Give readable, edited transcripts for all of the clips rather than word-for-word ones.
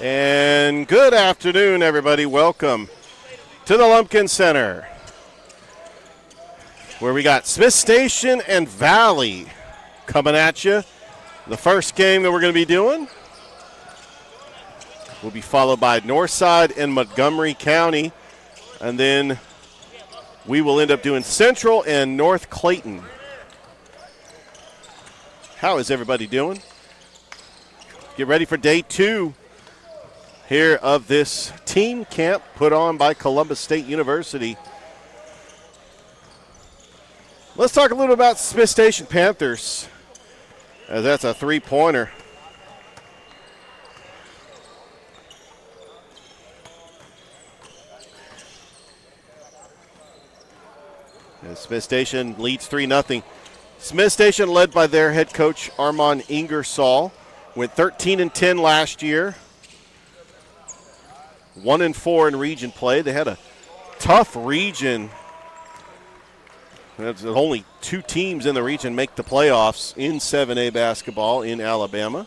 And good afternoon, everybody. Welcome to the Lumpkin Center, where we got Smith Station and Valley coming at you. The first game that we're going to be doing will be followed by Northside and Montgomery County, and then we will end up doing Central and North Clayton. How is everybody doing? Get ready for day 2 here of this team camp put on by Columbus State University. Let's talk a little about Smith Station Panthers, as that's a three-pointer. And Smith Station leads 3-0. Smith Station, led by their head coach Armand Ingersoll, went 13-10 last year. 1-4 in region play. They had a tough region. There's only 2 teams in the region make the playoffs in 7A basketball in Alabama.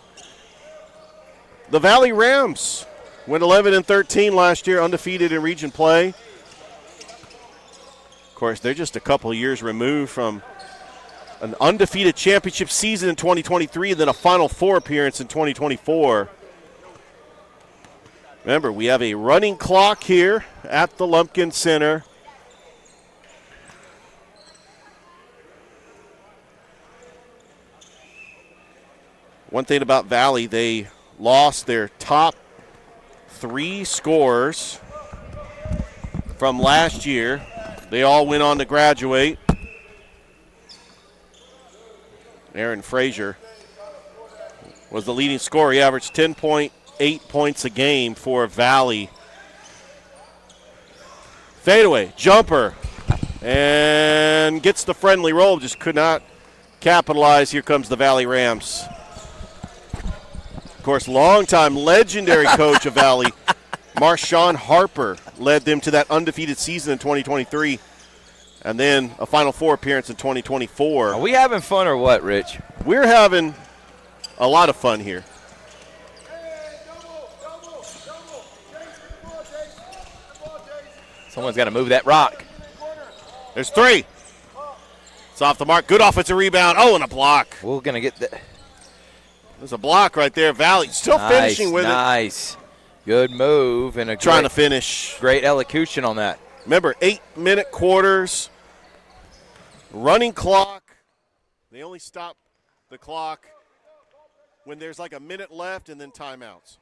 The Valley Rams went 11-13 last year, undefeated in region play. Of course, they're just a couple years removed from an undefeated championship season in 2023 and then a Final Four appearance in 2024. Remember, we have a running clock here at the Lumpkin Center. One thing about Valley, they lost their top 3 scorers from last year. They all went on to graduate. Aaron Frazier was the leading scorer. He averaged 10.8 points a game for Valley. Fadeaway, jumper, and gets the friendly roll. Just could not capitalize. Here comes the Valley Rams. Of course, longtime legendary coach of Valley, Marshawn Harper, led them to that undefeated season in 2023. And then a Final Four appearance in 2024. Are we having fun or what, Rich? We're having a lot of fun here. Someone's got to move that rock. There's 3. It's off the mark. Good offensive rebound. Oh, and a block. We're going to get the. There's a block right there. Valley still finishing with it. Nice. Good move. And trying to finish. Great elocution on that. Remember, 8-minute quarters. Running clock. They only stop the clock when there's like a minute left and then timeouts.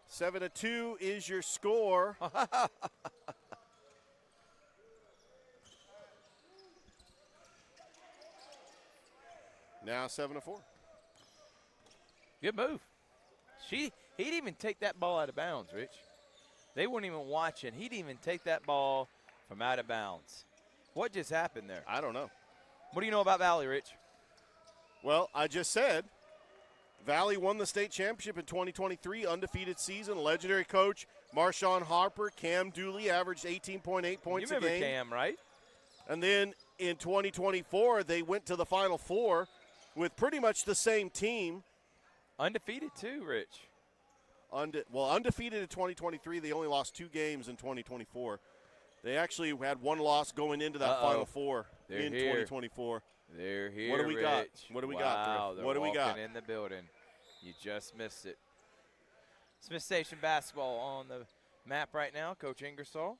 Seven to 2 is your score. Now 7-4. Good move. He didn't even take that ball out of bounds, Rich. They weren't even watching. He didn't even take that ball from out of bounds. What just happened there? I don't know. What do you know about Valley, Rich? Well, I just said Valley won the state championship in 2023, undefeated season. Legendary coach Marshawn Harper, Cam Dooley averaged 18.8 points a game. You remember Cam, right? And then in 2024, they went to the Final Four with pretty much the same team. Undefeated too, Rich. Undefeated in 2023. They only lost 2 games in 2024. They actually had 1 loss going into that Final Four in 2024. They're here, What do we Rich. got? What do we got, Griff? What do we got? In the building. You just missed it. Smith Station basketball on the map right now. Coach Ingersoll.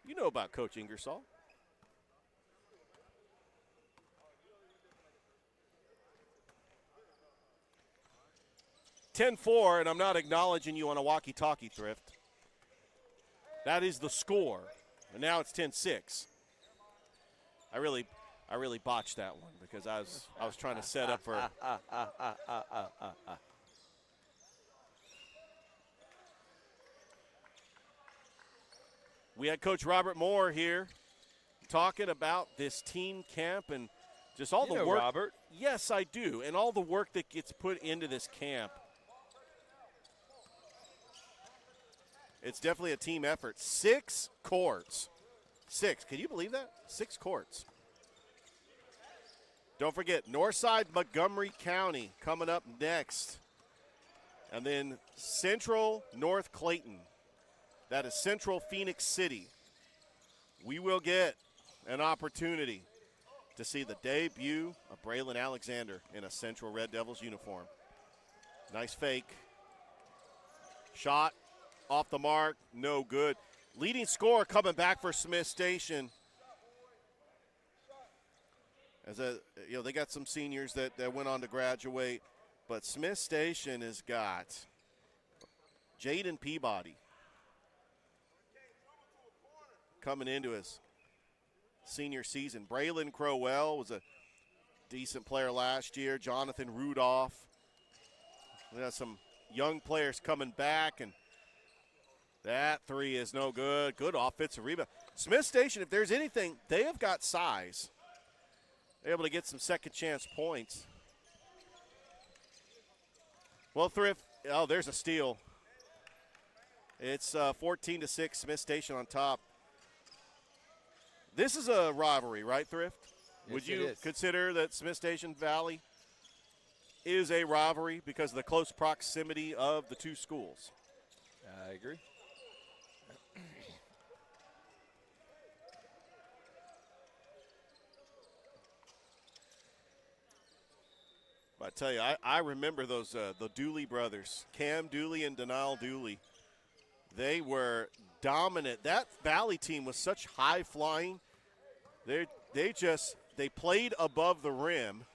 You know about Coach Ingersoll. (10-4), and I'm not acknowledging you on a walkie-talkie, Thrift. That is the score, and now it's 10-6. I really botched that one because I was trying to set up for. We had Coach Robert Moore here talking about this teen camp and just all the work. Robert. Yes, I do, and all the work that gets put into this camp. It's definitely a team effort. 6 courts. 6. Can you believe that? 6 courts. Don't forget, Northside, Montgomery County coming up next. And then Central North Clayton. That is Central Phoenix City. We will get an opportunity to see the debut of Braylon Alexander in a Central Red Devils uniform. Nice fake. Shot off the mark, no good. Leading scorer coming back for Smith Station. They got some seniors that went on to graduate, but Smith Station has got Jaden Peabody coming into his senior season. Braylon Crowell was a decent player last year. Jonathan Rudolph. We got some young players coming back, and that 3 is no good. Good offensive rebound. Smith Station, if there's anything, they have got size. They're able to get some second chance points. Well, Thrift, there's a steal. It's 14-6, Smith Station on top. This is a rivalry, right, Thrift? Yes, Would you consider that Smith Station Valley is a rivalry because of the close proximity of the two schools? I agree. I tell you, I remember those the Dooley brothers, Cam Dooley and Denal Dooley. They were dominant. That Valley team was such high flying. They played above the rim,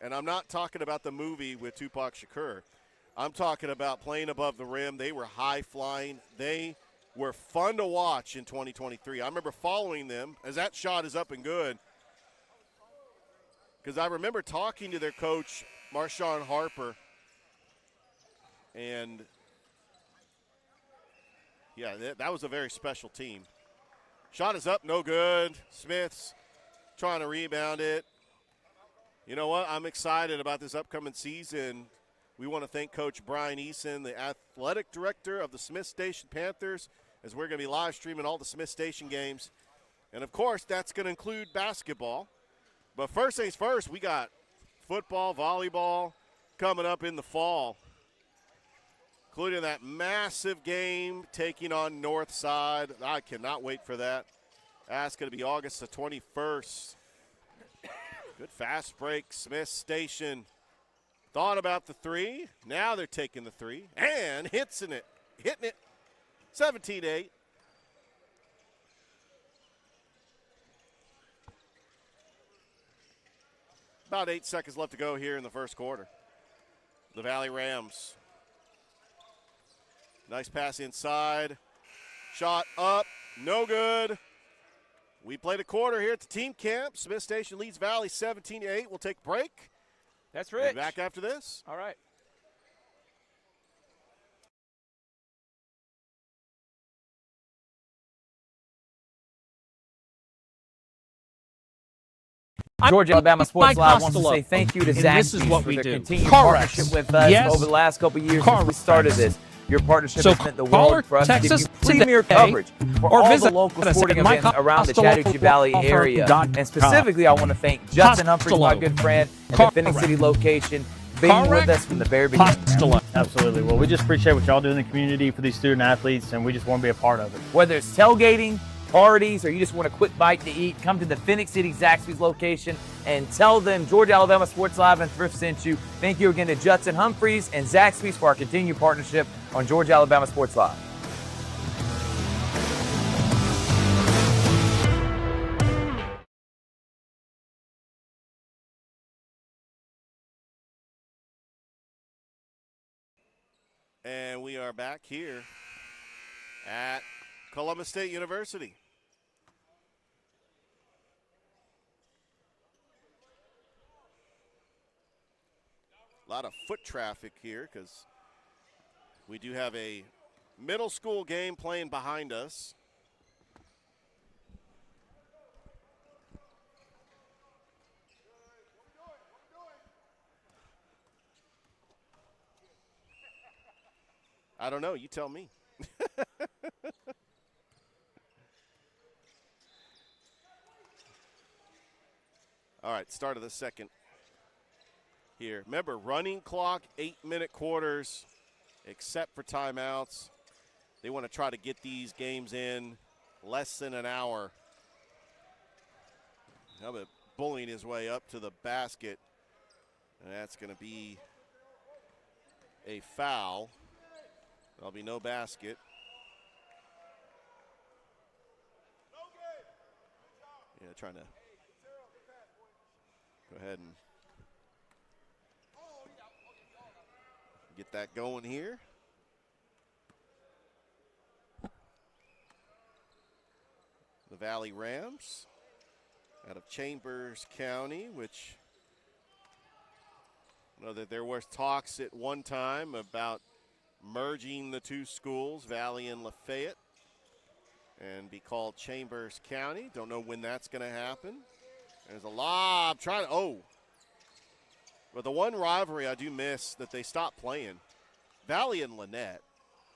and I'm not talking about the movie with Tupac Shakur. I'm talking about playing above the rim. They were high flying. They were fun to watch in 2023. I remember following them as that shot is up and good, because I remember talking to their coach, Marshawn Harper, and yeah, that was a very special team. Shot is up, no good. Smith's trying to rebound it. You know what? I'm excited about this upcoming season. We want to thank Coach Brian Eason, the athletic director of the Smith Station Panthers, as we're going to be live streaming all the Smith Station games. And, of course, that's going to include basketball. But first things first, we got football, volleyball coming up in the fall, including that massive game taking on Northside. I cannot wait for that. That's going to be August the 21st. Good fast break. Smith Station thought about the 3. Now they're taking the 3 and hitting it. 17-8. About 8 seconds left to go here in the first quarter. The Valley Rams. Nice pass inside. Shot up. No good. We played a quarter here at the team camp. Smith Station leads Valley 17-8. We'll take a break. That's Rich. We'll be back after this. All right. Georgia Alabama Sports Live wants to say thank you to Zaxby's for their continued partnership with us over the last couple of years since we started this. Your partnership has meant the world for us to give you premier coverage for all the local sporting events around the Chattahoochee Valley area. And specifically, I want to thank Justin Humphreys, my good friend, at the Phoenix City location, being with us from the very beginning. Absolutely. Well, we just appreciate what y'all do in the community for these student athletes, and we just want to be a part of it. Whether it's tailgating, parties, or you just want a quick bite to eat, come to the Phoenix City Zaxby's location and tell them Georgia Alabama Sports Live and Thrift sent you. Thank you again to Judson Humphreys and Zaxby's for our continued partnership on Georgia Alabama Sports Live. And we are back here at Columbus State University. A lot of foot traffic here because we do have a middle school game playing behind us. I don't know. You tell me. All right, start of the second here. Remember, running clock, 8-minute quarters, except for timeouts. They want to try to get these games in less than an hour. Hubbard bullying his way up to the basket, and that's going to be a foul. There'll be no basket. Yeah, trying to go ahead and get that going here. The Valley Rams out of Chambers County, which I know that there were talks at one time about merging the two schools, Valley and Lafayette, and be called Chambers County. Don't know when that's going to happen. There's a lob trying to, but the one rivalry I do miss that they stopped playing, Valley and Lynette.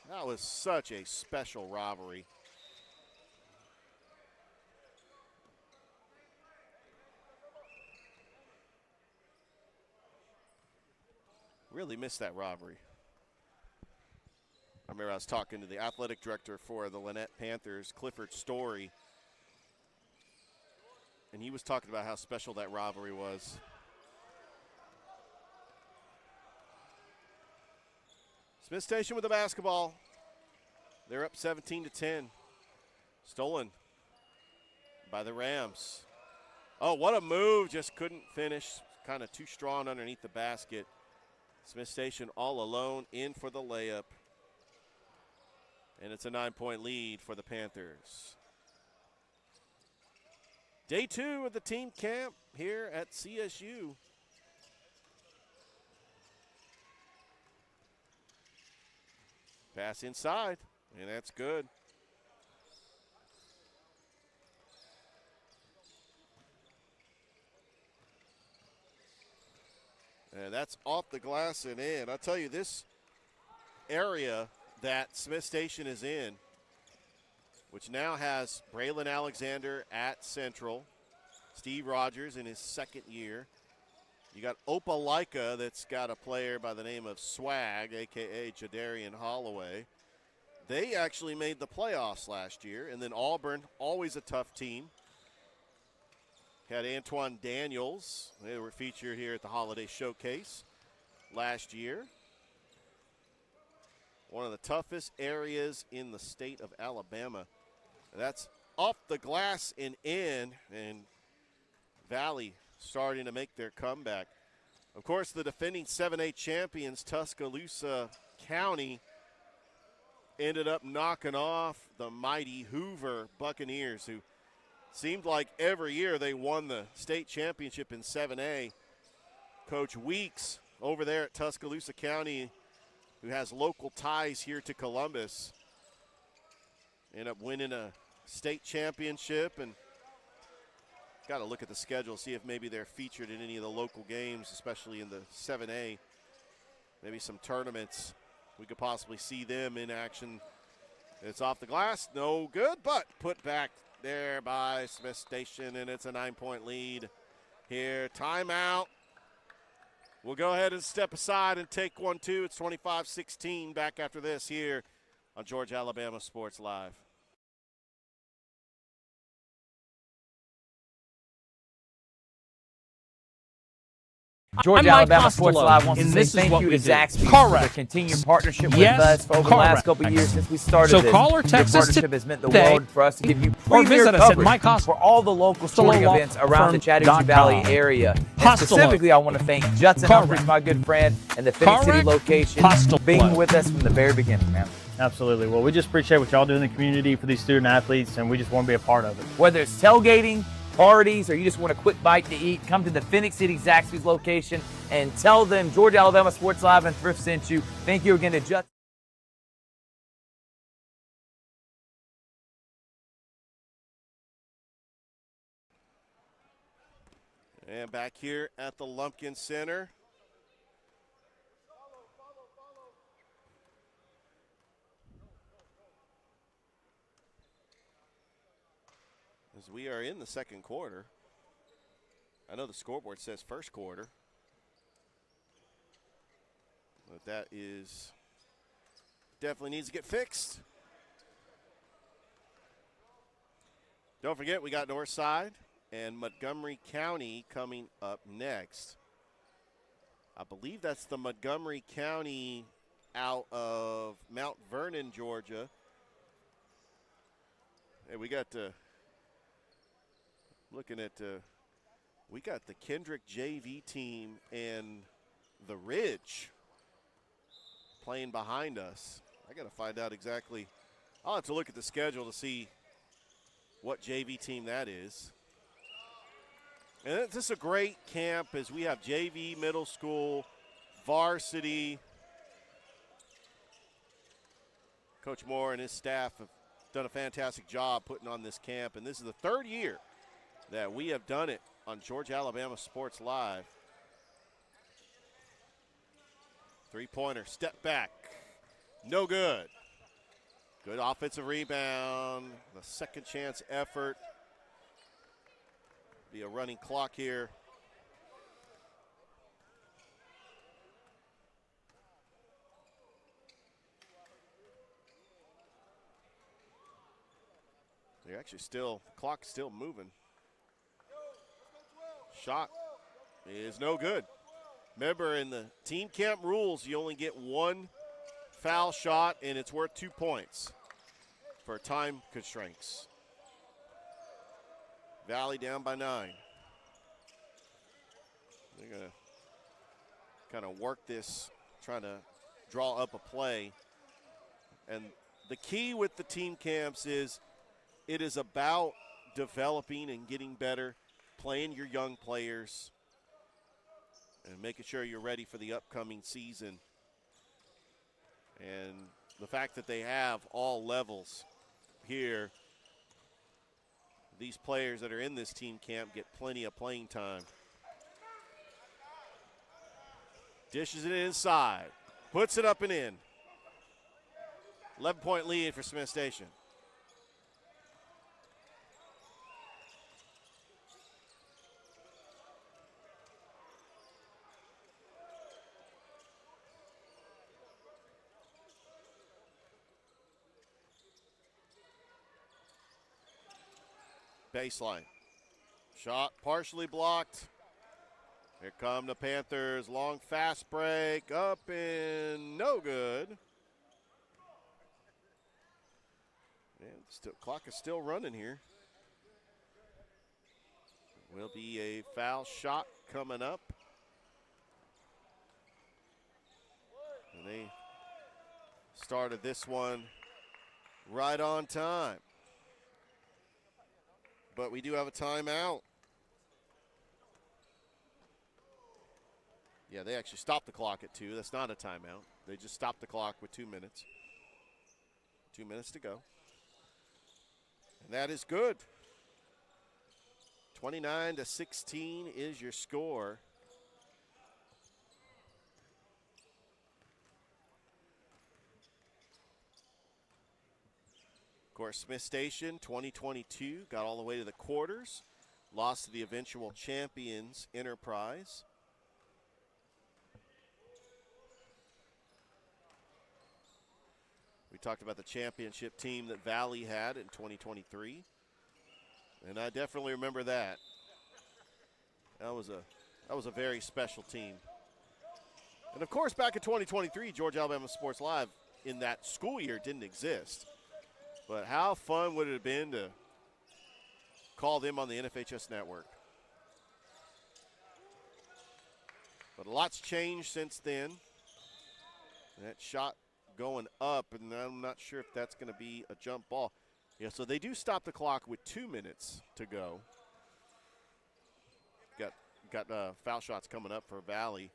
That was such a special rivalry. Really missed that rivalry. I remember I was talking to the athletic director for the Lynette Panthers, Clifford Story, and he was talking about how special that rivalry was. Smith Station with the basketball. They're up 17-10. Stolen by the Rams. Oh, what a move. Just couldn't finish. Kind of too strong underneath the basket. Smith Station all alone in for the layup. And it's a 9-point lead for the Panthers. Day 2 of the team camp here at CSU. Pass inside, and that's good. And that's off the glass and in. I'll tell you, this area that Smith Station is in, which now has Braylon Alexander at Central, Steve Rogers in his second year. You got Opelika that's got a player by the name of Swag, a.k.a. Jadarian Holloway. They actually made the playoffs last year. And then Auburn, always a tough team. Had Antoine Daniels. They were featured here at the Holiday Showcase last year. One of the toughest areas in the state of Alabama. That's off the glass and in, and Valley starting to make their comeback. Of course, the defending 7A champions, Tuscaloosa County, ended up knocking off the mighty Hoover Buccaneers, who seemed like every year they won the state championship in 7A. Coach Weeks over there at Tuscaloosa County, who has local ties here to Columbus, ended up winning a state championship, and got to look at the schedule, see if maybe they're featured in any of the local games, especially in the 7A. Maybe some tournaments. We could possibly see them in action. It's off the glass, no good, but put back there by Smith Station, and it's a 9-point lead here. Timeout. We'll go ahead and step aside and take 1-2. It's 25-16 back after this here on Georgia Alabama Sports Live. Georgia Alabama Sports Live wants to say thank you to Zaxby's for their continued partnership with us for over the last couple of years since we started this. Call or text Your us partnership has meant the world for us to give you or premier visit us at coverage Mike Hospital for all the local sporting events around the Chattanooga Valley area. And specifically, I want to thank Judson Humphreys, my good friend, and the Phoenix City location being with us from the very beginning, man. Absolutely. Well, we just appreciate what y'all do in the community for these student athletes, and we just want to be a part of it. Whether it's tailgating, parties, or you just want a quick bite to eat, come to the Phoenix City Zaxby's location and tell them Georgia Alabama Sports Live and Thrift sent you. Thank you again to Judson. And back here at the Lumpkin Center. As we are in the second quarter. I know the scoreboard says first quarter. But that is definitely needs to get fixed. Don't forget, we got Northside and Montgomery County coming up next. I believe that's the Montgomery County out of Mount Vernon, Georgia. Hey, we got looking at we got the Kendrick JV team and the Ridge playing behind us. I got to find out exactly. I'll have to look at the schedule to see what JV team that is. And this is a great camp as we have JV, middle school, varsity. Coach Moore and his staff have done a fantastic job putting on this camp, and this is the third year that we have done it on Georgia Alabama Sports Live. Three-pointer, step back, no good. Good offensive rebound, the second chance effort. Be a running clock here. They're actually still, the clock's still moving. Shot is no good. Remember, in the team camp rules, you only get one foul shot, and it's worth 2 points for time constraints. Valley down by 9. They're going to kind of work this, trying to draw up a play. And the key with the team camps is it is about developing and getting better, playing your young players, and making sure you're ready for the upcoming season. And the fact that they have all levels here, these players that are in this team camp get plenty of playing time. Dishes it inside, puts it up and in. 11-point lead for Smith Station. Baseline. Shot partially blocked. Here come the Panthers. Long fast break. Up and no good. And still, clock is still running here. Will be a foul shot coming up. And they started this one right on time. But we do have a timeout. Yeah, they actually stopped the clock at 2. That's not a timeout. They just stopped the clock with 2 minutes. 2 minutes to go. And that is good. 29-16 is your score. Of course, Smith Station 2022 got all the way to the quarters, lost to the eventual champions Enterprise. We talked about the championship team that Valley had in 2023, and I definitely remember that. That was a very special team. And of course, back in 2023, Georgia Alabama Sports Live in that school year didn't exist. But how fun would it have been to call them on the NFHS network? But a lot's changed since then. That shot going up, and I'm not sure if that's going to be a jump ball. Yeah, so they do stop the clock with 2 minutes to go. Got foul shots coming up for Valley.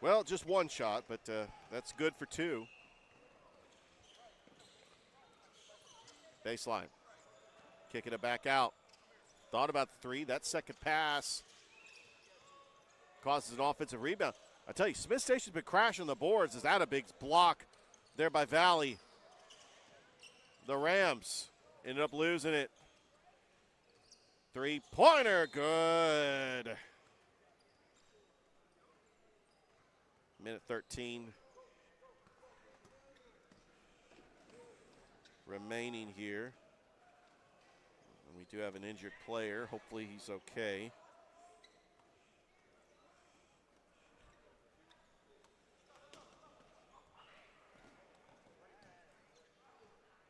Well, just one shot, but that's good for 2. Baseline. Kicking it back out. Thought about the 3. That second pass causes an offensive rebound. I tell you, Smith Station's been crashing the boards. Is that a big block there by Valley? The Rams ended up losing it. Three-pointer, good. Minute 13 remaining here. And we do have an injured player. Hopefully he's okay.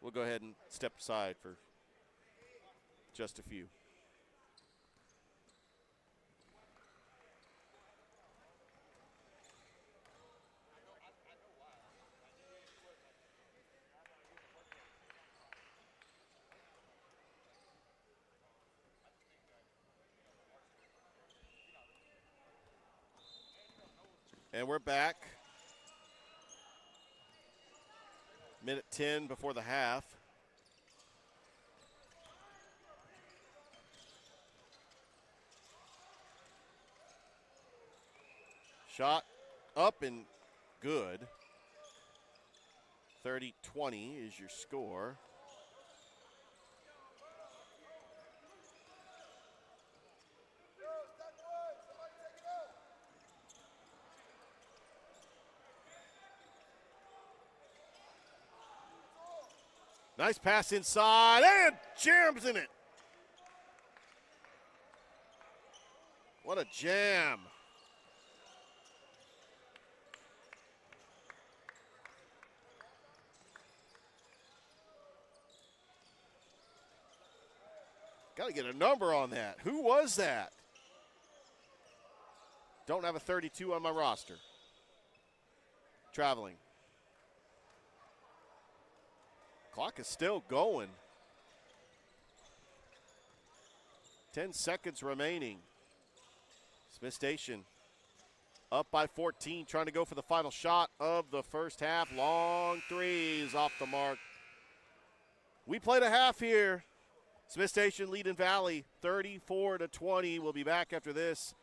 We'll go ahead and step aside for just a few. And we're back. Minute 10 before the half. Shot up and good. 30-20 is your score. Nice pass inside, and jams in it. What a jam. Got to get a number on that. Who was that? Don't have a 32 on my roster. Traveling. Clock is still going. 10 seconds remaining. Smith Station up by 14, trying to go for the final shot of the first half. Long threes off the mark. We played a half here. Smith Station leading Valley 34-20. We'll be back after this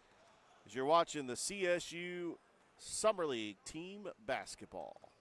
as you're watching the CSU Summer League team basketball.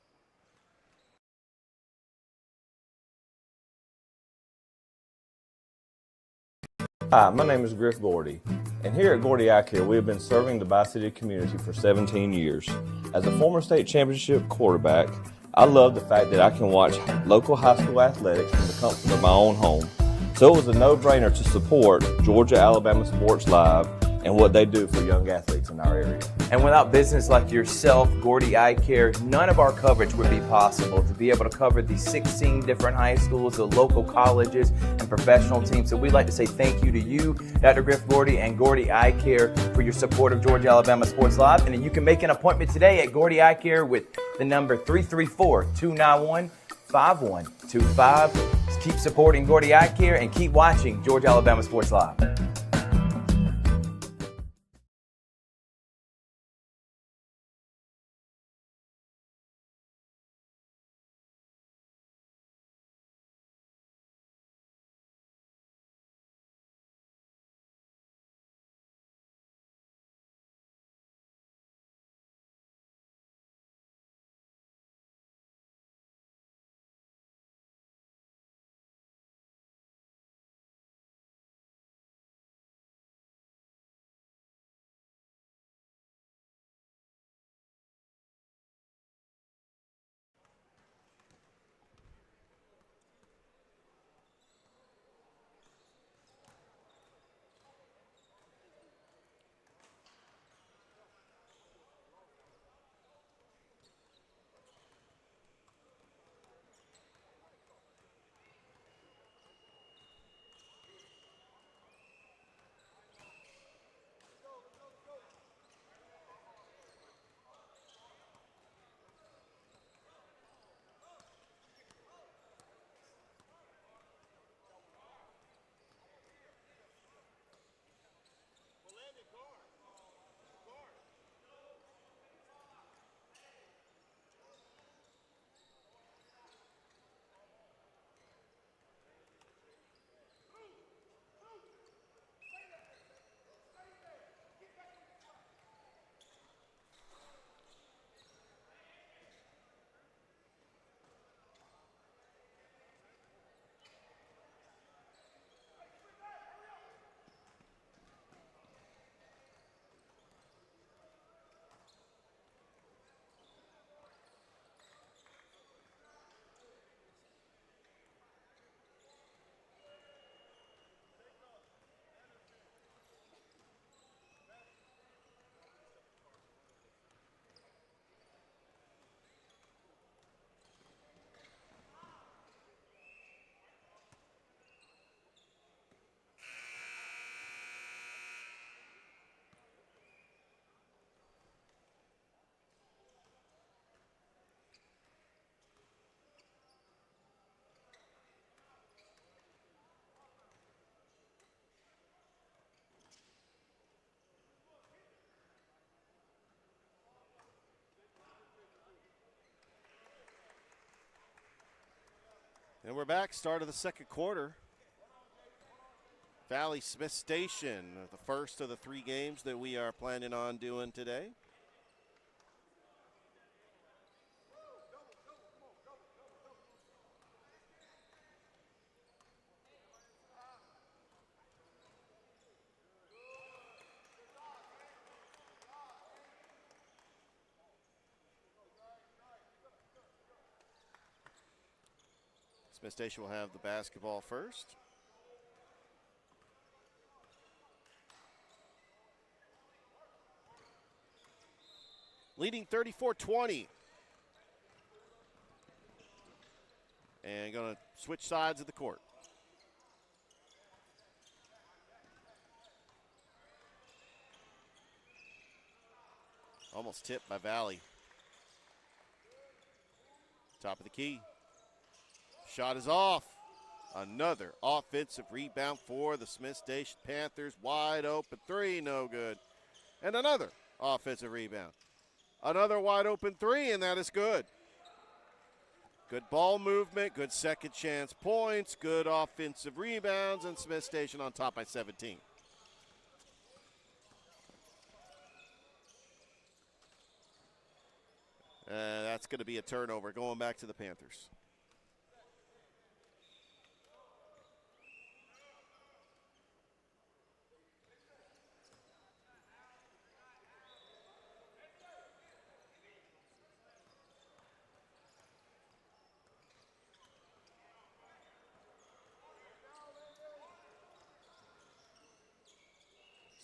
Hi, my name is Griff Gordy, and here at Gordy Eye Care, we have been serving the Bi-City community for 17 years. As a former state championship quarterback, I love the fact that I can watch local high school athletics from the comfort of my own home. So it was a no-brainer to support Georgia Alabama Sports Live and what they do for young athletes in our area. And without business like yourself, Gordy Eye Care, none of our coverage would be possible. To be able to cover these 16 different high schools, the local colleges, and professional teams. So we'd like to say thank you to you, Dr. Griff Gordy, and Gordy Eye Care for your support of Georgia Alabama Sports Live. And you can make an appointment today at Gordy Eye Care with the number 334-291-5125. Keep supporting Gordy Eye Care and keep watching Georgia Alabama Sports Live. And we're back, start of the second quarter. Valley Smith Station, the first of the 3 games that we are planning on doing today. Smith Station will have the basketball first. Leading 34-20. And going to switch sides of the court. Almost tipped by Valley. Top of the key. Shot is off. Another offensive rebound for the Smith Station Panthers. Wide open 3, no good. And another offensive rebound. Another wide open 3, and that is good. Good ball movement, good second chance points, good offensive rebounds, and Smith Station on top by 17. That's going to be a turnover going back to the Panthers.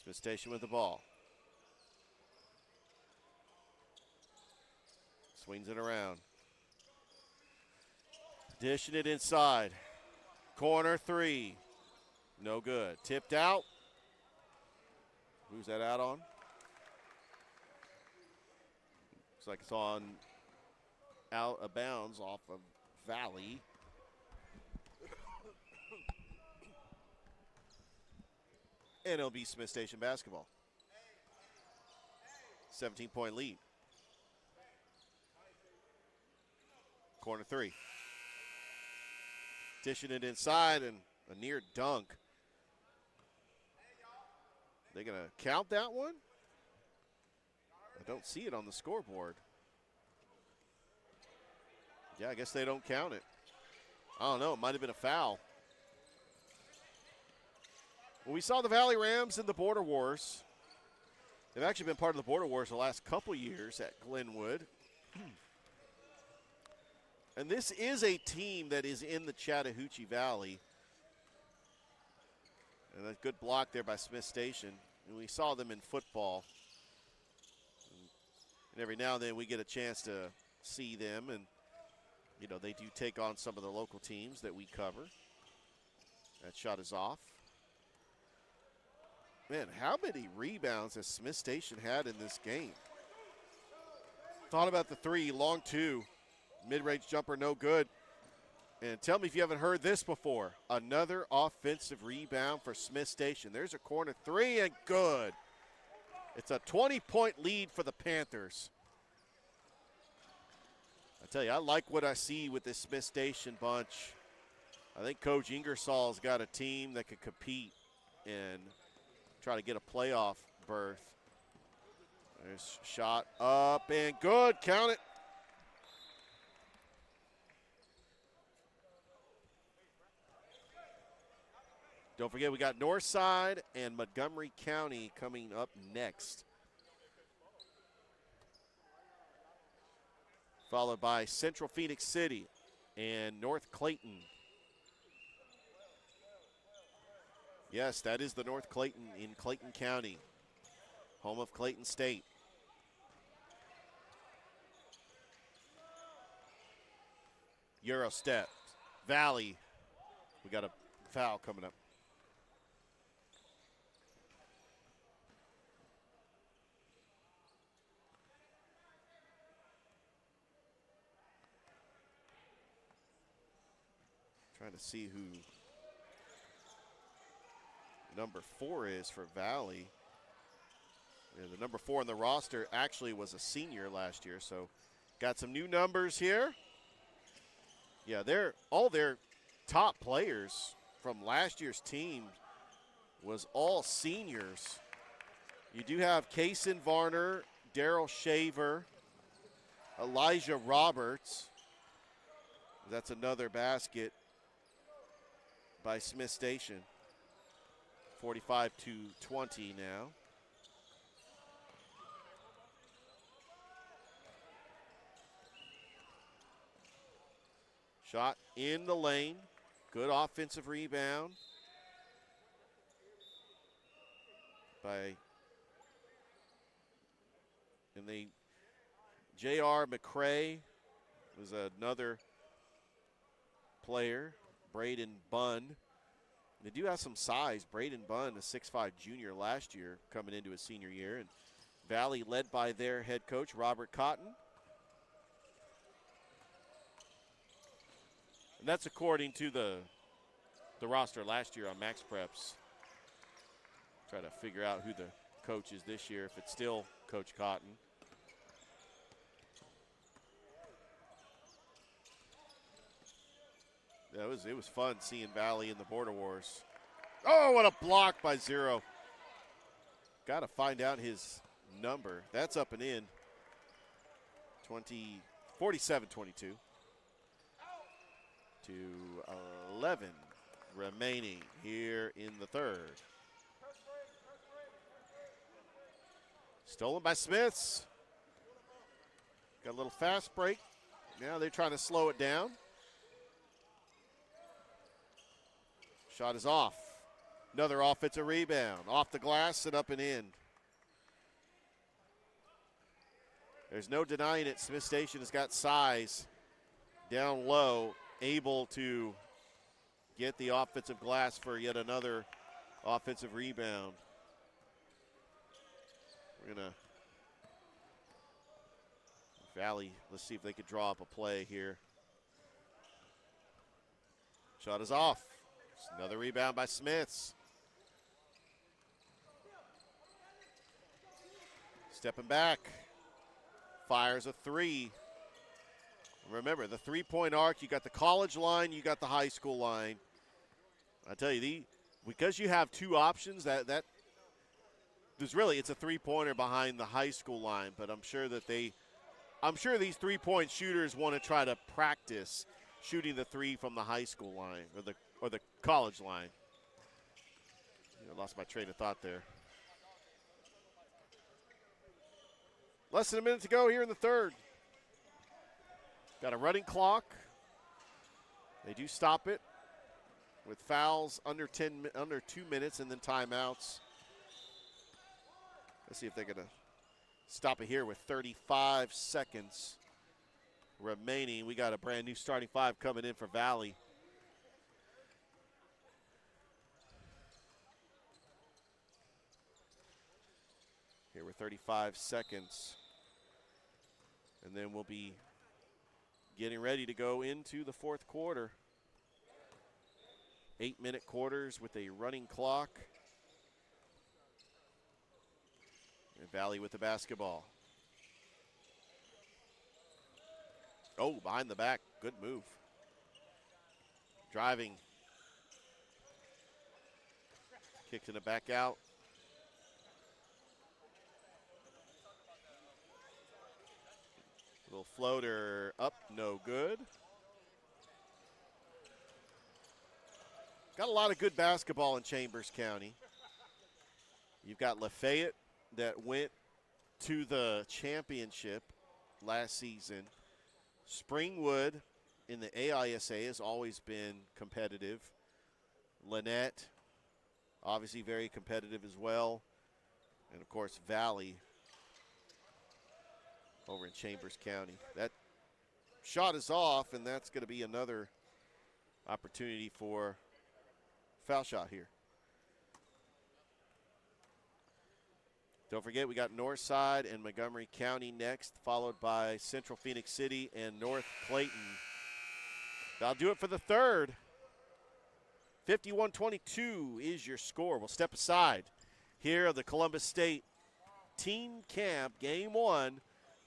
Smith Station with the ball. Swings it around. Dishing it inside. Corner 3. No good. Tipped out. Who's that out on? Looks like it's on out of bounds off of Valley. And it'll be Smith Station basketball. 17-point lead. Corner 3. Dishing it inside and a near dunk. They going to count that one? I don't see it on the scoreboard. Yeah, I guess they don't count it. I don't know. It might have been a foul. Well, we saw the Valley Rams in the Border Wars. They've actually been part of the Border Wars the last couple years at Glenwood. And this is a team that is in the Chattahoochee Valley. And a good block there by Smith Station. And we saw them in football. And every now and then we get a chance to see them. And, you know, they do take on some of the local teams that we cover. That shot is off. Man, how many rebounds has Smith Station had in this game? Thought about the 3, long 2. Mid-range jumper, no good. And tell me if you haven't heard this before. Another offensive rebound for Smith Station. There's a corner 3 and good. It's a 20-point lead for the Panthers. I tell you, I like what I see with this Smith Station bunch. I think Coach Ingersoll's got a team that could compete and try to get a playoff berth. There's shot up and good. Count it. Don't forget, we got Northside and Montgomery County coming up next. Followed by Central Phoenix City and North Clayton. Yes, that is the North Clayton in Clayton County, home of Clayton State. Euro step. Valley. We got a foul coming up. Trying to see who number 4 is for Valley. Yeah, the number 4 on the roster actually was a senior last year, so got some new numbers here. Yeah, all their top players from last year's team was all seniors. You do have Kaysen Varner, Daryl Shaver, Elijah Roberts. That's another basket by Smith Station. 45-20 now. Shot in the lane. Good offensive rebound by J.R. McCray was another player. Braden Bunn. They do have some size. Braden Bunn, a 6'5 junior last year, coming into his senior year. And Valley led by their head coach, Robert Cotton. And that's according to the roster last year on Max Preps. Try to figure out who the coach is this year, if it's still Coach Cotton. Yeah, it was fun seeing Valley in the Border Wars. Oh, what a block by Zero. Got to find out his number. That's up and in. 47-22. To 11 remaining here in the third. Stolen by Smiths. Got a little fast break. Now they're trying to slow it down. Shot is off. Another offensive rebound. Off the glass and up and in. There's no denying it. Smith Station has got size down low, able to get the offensive glass for yet another offensive rebound. We're going to Valley, let's see if they could draw up a play here. Shot is off. It's another rebound by Smiths. Stepping back. Fires a three. Remember, the three-point arc, you got the college line, you got the high school line. I tell you, because you have two options, that there's really, it's a three-pointer behind the high school line, but I'm sure these three-point shooters want to try to practice shooting the three from the high school line or the college line. I lost my train of thought there. Less than a minute to go here in the third. Got a running clock. They do stop it with fouls under 2 minutes and then timeouts. Let's see if they're going to stop it here with 35 seconds remaining. We got a brand new starting five coming in for Valley. Here with 35 seconds. And then we'll be getting ready to go into the fourth quarter. 8-minute quarters with a running clock. And Valley with the basketball. Oh, behind the back. Good move. Driving. Kicking it back out. Little floater up, no good. Got a lot of good basketball in Chambers County. You've got Lafayette that went to the championship last season. Springwood in the AISA has always been competitive. Lynette, obviously very competitive as well. And, of course, Valley over in Chambers County. That shot is off, and that's going to be another opportunity for foul shot here. Don't forget, we got Northside and Montgomery County next, followed by Central Phoenix City and North Clayton. That'll do it for the third. 51-22 is your score. We'll step aside here of the Columbus State Team Camp Game 1.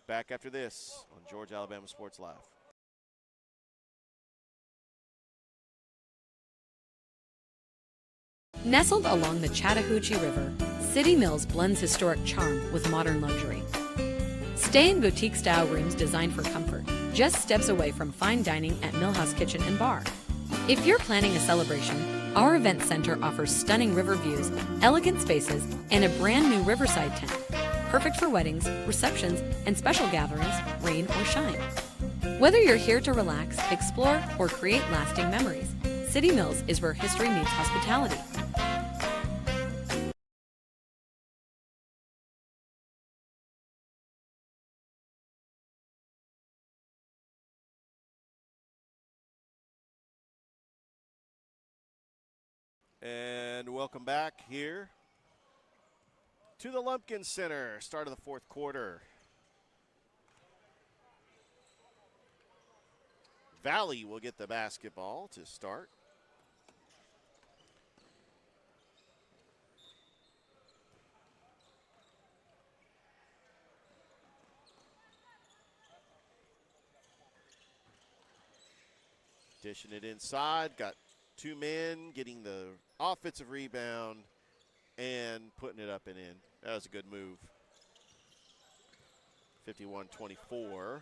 Back after this on Georgia Alabama Sports Live. Nestled along the Chattahoochee River, City Mills blends historic charm with modern luxury. Stay in boutique-style rooms designed for comfort, just steps away from fine dining at Millhouse Kitchen and Bar. If you're planning a celebration, our event center offers stunning river views, elegant spaces, and a brand new riverside tent, perfect for weddings, receptions, and special gatherings, rain or shine. Whether you're here to relax, explore, or create lasting memories, City Mills is where history meets hospitality. And welcome back here to the Lumpkin Center, start of the fourth quarter. Valley will get the basketball to start. Dishing it inside, got two men getting the offensive rebound and putting it up and in. That was a good move. 51-24.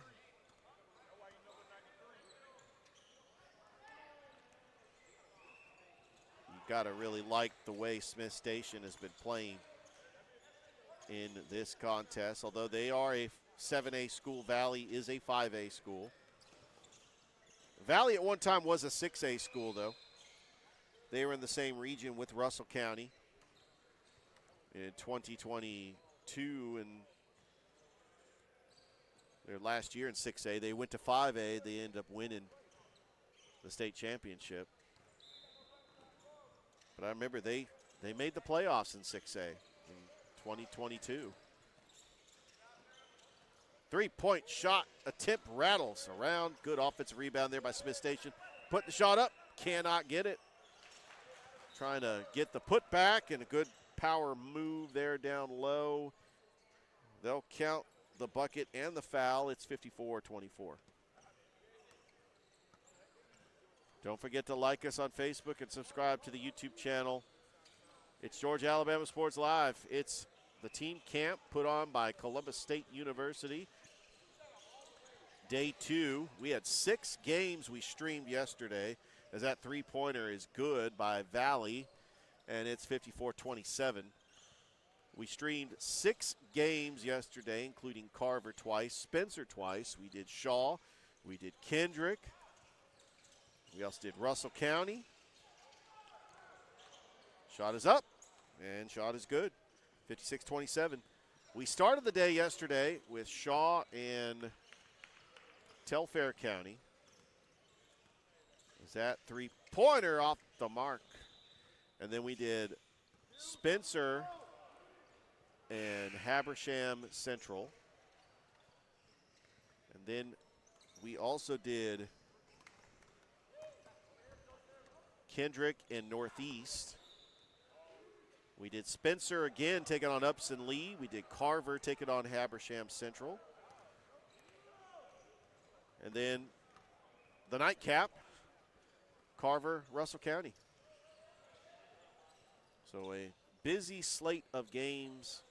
You've got to really like the way Smith Station has been playing in this contest. Although they are a 7A school, Valley is a 5A school. Valley at one time was a 6A school, though. They were in the same region with Russell County in 2022, and their last year in 6A, they went to 5A. They ended up winning the state championship. But I remember they made the playoffs in 6A in 2022. Three-point shot attempt rattles around. Good offensive rebound there by Smith Station. Putting the shot up, cannot get it. Trying to get the putback and a good power move there down low. They'll count the bucket and the foul. It's 54-24. Don't forget to like us on Facebook and subscribe to the YouTube channel. It's Georgia Alabama Sports Live. It's the team camp put on by Columbus State University. Day 2. We had 6 games we streamed yesterday, as that three-pointer is good by Valley, and it's 54-27. We streamed 6 games yesterday, including Carver twice, Spencer twice. We did Shaw. We did Kendrick. We also did Russell County. Shot is up, and shot is good. 56-27. We started the day yesterday with Shaw and Telfair County. Is that three-pointer off the mark? And then we did Spencer and Habersham Central. And then we also did Kendrick and Northeast. We did Spencer again taking on Upson Lee. We did Carver taking on Habersham Central. And then the nightcap, Carver, Russell County. So a busy slate of games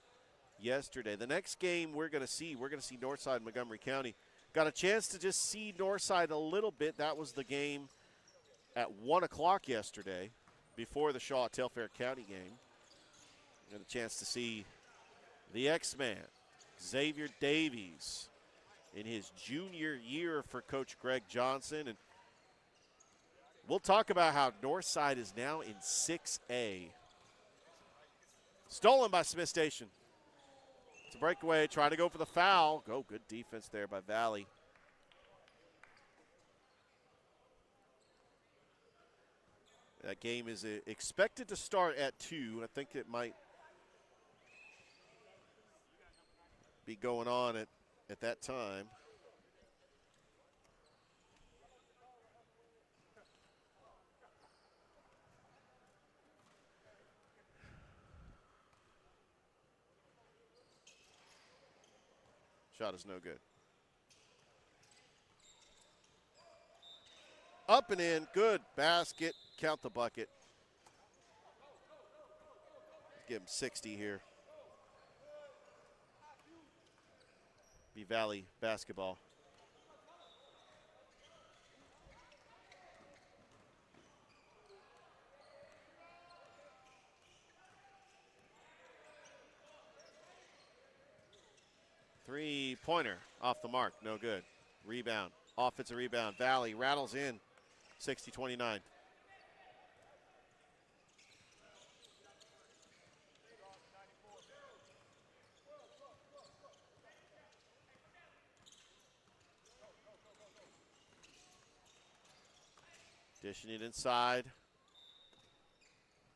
yesterday. The next game we're going to see Northside, Montgomery County. Got a chance to just see Northside a little bit. That was the game at 1 o'clock yesterday before the Shaw-Telfair County game. Got a chance to see the X-Man, Xavier Davies, in his junior year for Coach Greg Johnson. And we'll talk about how Northside is now in 6A. Stolen by Smith Station. It's a breakaway, trying to go for the foul. Oh, good defense there by Valley. That game is expected to start at 2. I think it might be going on at that time. Shot is no good. Up and in, good basket, count the bucket. give him 60 here. Be Valley basketball. Three-pointer off the mark, no good. Rebound, offensive rebound. Valley rattles in, 60-29. Dishing it inside.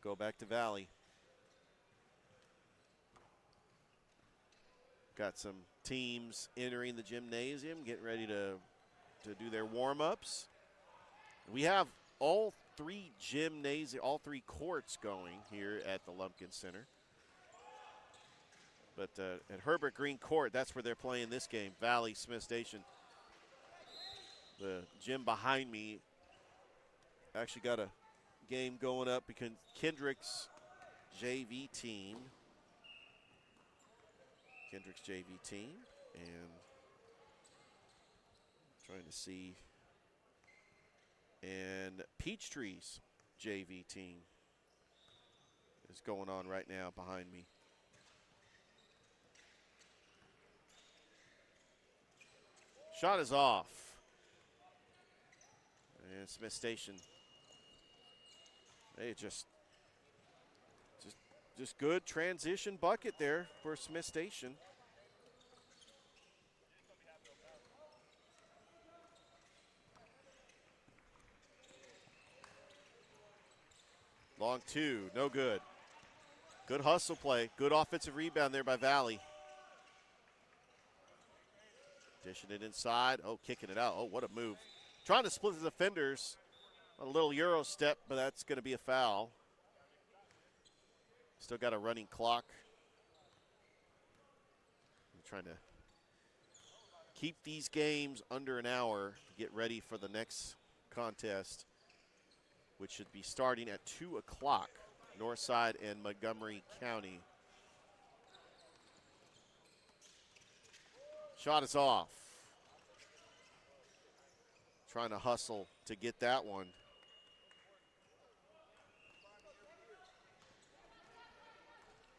Go back to Valley. Got some teams entering the gymnasium, getting ready to do their warm-ups. We have all three courts going here at the Lumpkin Center. But at Herbert Green Court, that's where they're playing this game, Valley Smith Station. The gym behind me actually got a game going up because Kendrick's JV team. And trying to see. And Peachtree's JV team is going on right now behind me. Shot is off. And Smith Station. Hey, just good transition bucket there for Smith Station. Long two, no good. Good hustle play. Good offensive rebound there by Valley. Dishing it inside. Oh, kicking it out. Oh, what a move. Trying to split the defenders. A little Euro step, but that's going to be a foul. Still got a running clock. I'm trying to keep these games under an hour to get ready for the next contest, which should be starting at 2 o'clock, Northside and Montgomery County. Shot is off. Trying to hustle to get that one.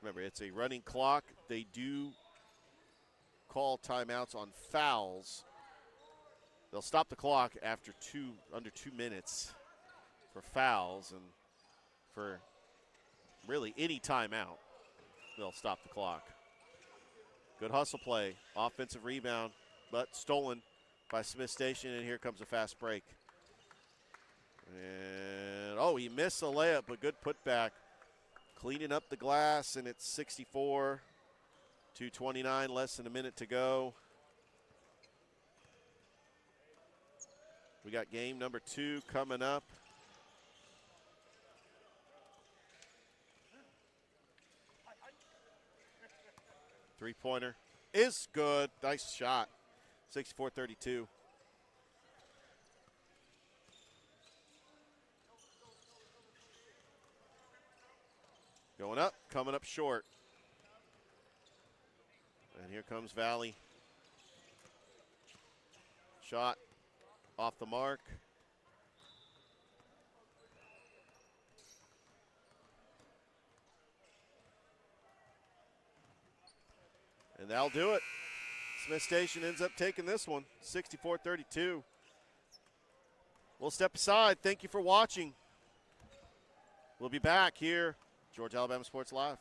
Remember, it's a running clock. They do call timeouts on fouls. They'll stop the clock after under 2 minutes for fouls, and for really any timeout, they'll stop the clock. Good hustle play, offensive rebound, but stolen by Smith Station, and here comes a fast break. And, oh, he missed a layup, but good putback. Cleaning up the glass, and it's 64-29, less than a minute to go. We got game number 2 coming up. Three-pointer is good. Nice shot. 64-32. Going up, coming up short. And here comes Valley. Shot off the mark. And that'll do it. Smith Station ends up taking this one, 64-32. We'll step aside. Thank you for watching. We'll be back here, Georgia Alabama Sports Live.